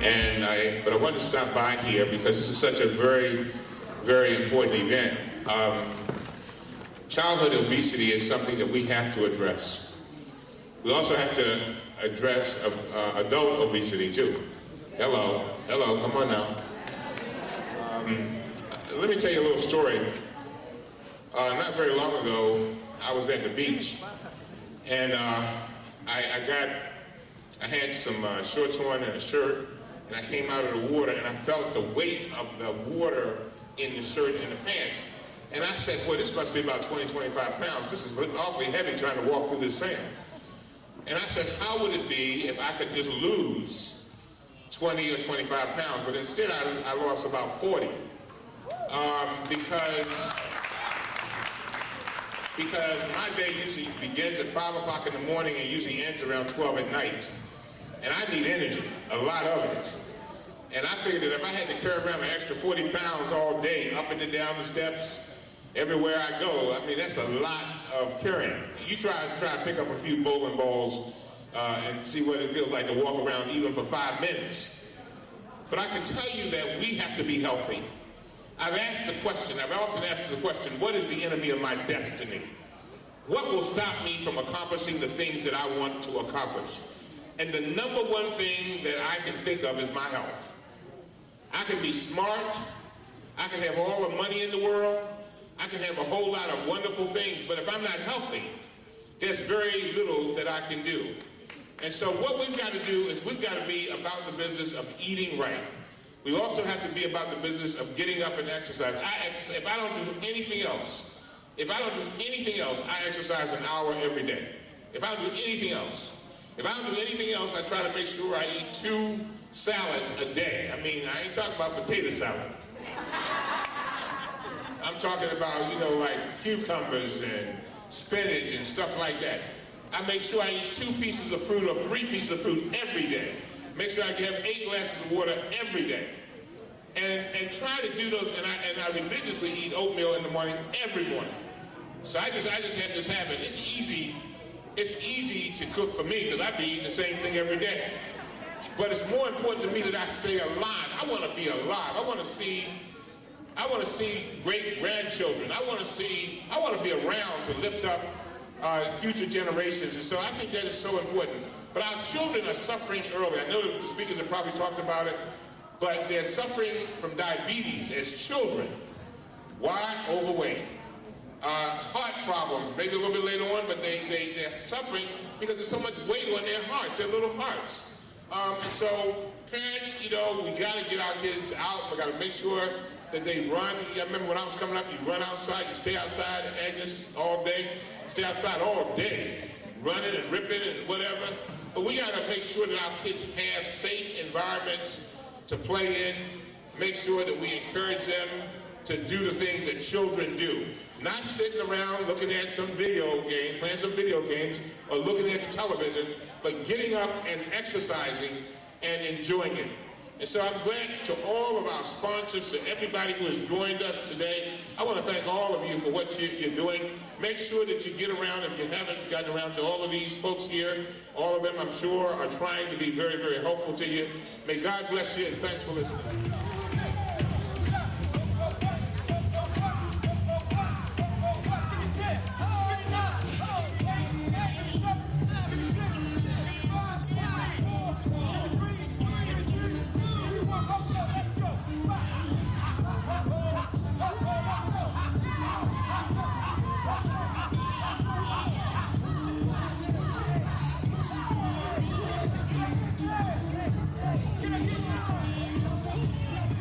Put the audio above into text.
But I wanted to stop by here because this is such a very, very important event. Childhood obesity is something that we have to address. We also have to address adult obesity too. Hello, come on now. Let me tell you a little story. Not very long ago, I was at the beach, and I had some shorts on and a shirt, and I came out of the water, and I felt the weight of the water in the shirt and the pants. And I said, well, this must be about 20, 25 pounds. This is awfully heavy trying to walk through this sand. And I said, how would it be if I could just lose 20 or 25 pounds? But instead, I lost about 40. Because my day usually begins at 5 o'clock in the morning and usually ends around 12 at night. And I need energy, a lot of it. And I figured that if I had to carry around an extra 40 pounds all day, up and down the steps, everywhere I go, I mean, that's a lot of carrying. You try to pick up a few bowling balls and see what it feels like to walk around even for 5 minutes. But I can tell you that we have to be healthy. I've often asked the question, what is the enemy of my destiny? What will stop me from accomplishing the things that I want to accomplish? And the number one thing that I can think of is my health. I can be smart, I can have all the money in the world, I can have a whole lot of wonderful things, but if I'm not healthy, there's very little that I can do. And so what we've got to do is we've got to be about the business of eating right. We also have to be about the business of getting up and exercise. I exercise. If I don't do anything else, I exercise an hour every day. If I don't do anything else, I try to make sure I eat 2 salads a day. I mean, I ain't talking about potato salad. I'm talking about, like cucumbers and spinach and stuff like that. I make sure I eat 2 pieces of fruit or 3 pieces of fruit every day. Make sure I can have 8 glasses of water every day. And try to do those, and I religiously eat oatmeal in the morning, every morning. So I just have this habit. It's easy to cook for me because I be eating the same thing every day. But it's more important to me that I stay alive. I want to be alive. I want to see great grandchildren. I want to be around to lift up future generations. And so I think that is so important. But our children are suffering early. I know that the speakers have probably talked about it, but they're suffering from diabetes as children. Why? Overweight. Heart problems, maybe a little bit later on, but they're suffering because there's so much weight on their hearts, their little hearts. And so parents, we got to get our kids out. We got to make sure that they run. I remember when I was coming up, you run outside, you stay outside and Agnes all day. Stay outside all day, running and ripping and whatever. But we got to make sure that our kids have safe environments to play in, make sure that we encourage them to do the things that children do. Not sitting around looking at some video game, playing some video games, or looking at the television, but getting up and exercising and enjoying it. And so I'm glad to all of our sponsors, to everybody who has joined us today. I want to thank all of you for what you're doing. Make sure that you get around, if you haven't gotten around to all of these folks here. All of them, I'm sure, are trying to be very, very helpful to you. May God bless you, and thanks for listening. Can I get this?